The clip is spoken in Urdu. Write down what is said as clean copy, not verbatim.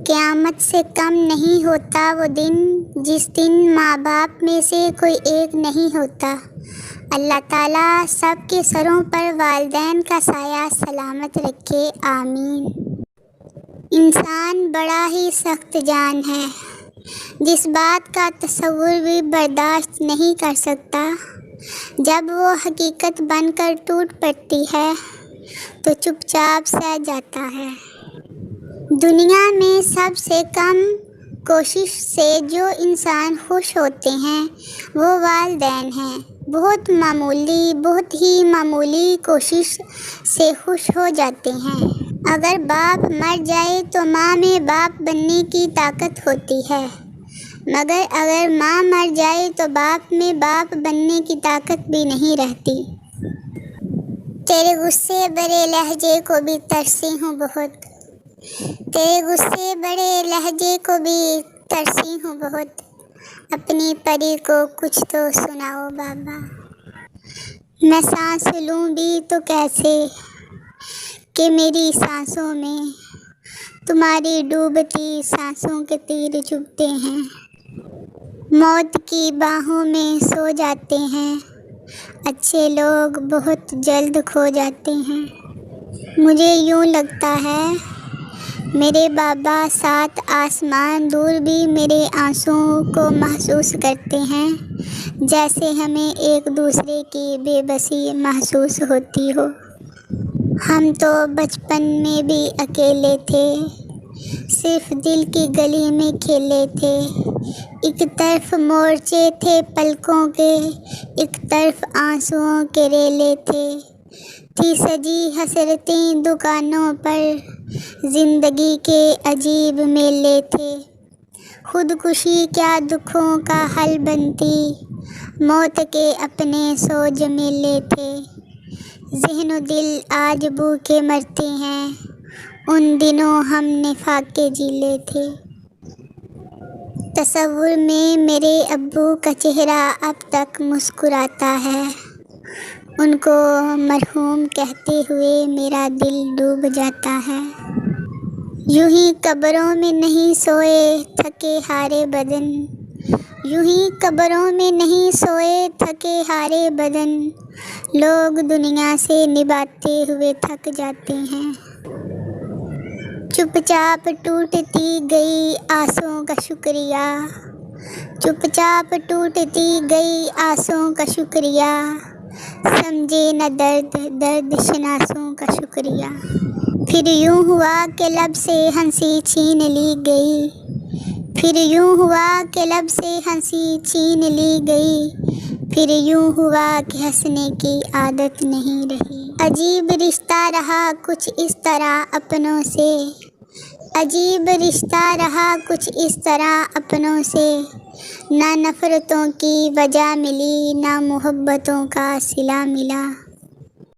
قیامت سے کم نہیں ہوتا وہ دن جس دن ماں باپ میں سے کوئی ایک نہیں ہوتا۔ اللہ تعالیٰ سب کے سروں پر والدین کا سایہ سلامت رکھے، آمین۔ انسان بڑا ہی سخت جان ہے، جس بات کا تصور بھی برداشت نہیں کر سکتا۔ جب وہ حقیقت بن کر ٹوٹ پڑتی ہے تو چپ چاپ سہ جاتا ہے۔ دنیا میں سب سے کم کوشش سے جو انسان خوش ہوتے ہیں وہ والدین ہیں۔ بہت ہی معمولی کوشش سے خوش ہو جاتے ہیں۔ اگر باپ مر جائے تو ماں میں باپ بننے کی طاقت ہوتی ہے، مگر اگر ماں مر جائے تو باپ میں باپ بننے کی طاقت بھی نہیں رہتی۔ تیرے غصے بھرے لہجے کو بھی ترسی ہوں بہت، تیرے غصے بھرے لہجے کو بھی ترسی ہوں بہت، اپنی پری کو کچھ تو سناؤ بابا۔ میں سانس لوں بھی تو کیسے کہ میری سانسوں میں تمہاری ڈوبتی سانسوں کے تیر چبھتے ہیں۔ موت کی باہوں میں سو جاتے ہیں، اچھے لوگ بہت جلد کھو جاتے ہیں۔ مجھے یوں لگتا ہے میرے بابا سات آسمان دور بھی میرے آنسوؤں کو محسوس کرتے ہیں، جیسے ہمیں ایک دوسرے کی بے بسی محسوس ہوتی ہو۔ ہم تو بچپن میں بھی اکیلے تھے، صرف دل کی گلی میں کھیلے تھے۔ ایک طرف مورچے تھے پلکوں کے، ایک طرف آنسوؤں کے ریلے تھے۔ تھی سجی حسرتیں دکانوں پر، زندگی کے عجیب میلے تھے۔ خودکشی کیا دکھوں کا حل بنتی، موت کے اپنے سو جمیلے تھے۔ ذہن و دل آج بھوکے مرتے ہیں، ان دنوں ہم نے فاقے جھیلے تھے۔ تصور میں میرے ابو کا چہرہ اب تک مسکراتا ہے، ان کو مرحوم کہتے ہوئے میرا دل ڈوب جاتا ہے۔ یوں ہی قبروں میں نہیں سوئے تھکے ہارے بدن، یوں ہی قبروں میں نہیں سوئے تھکے ہارے بدن، لوگ دنیا سے نبھاتے ہوئے تھک جاتے ہیں۔ چپ چاپ ٹوٹتی گئی آسوں کا شکریہ، چپ چاپ ٹوٹتی گئی آسوں کا شکریہ، سمجھے نہ درد درد شناسوں کا شکریہ۔ پھر یوں ہوا کہ لب سے ہنسی چھین لی گئی، پھر یوں ہوا کہ لب سے ہنسی چھین لی گئی، پھر یوں ہوا کہ ہنسنے کی عادت نہیں رہی۔ عجیب رشتہ رہا کچھ اس طرح اپنوں سے، عجیب رشتہ رہا کچھ اس طرح اپنوں سے، نہ نفرتوں کی وجہ ملی نہ محبتوں کا صلہ ملا۔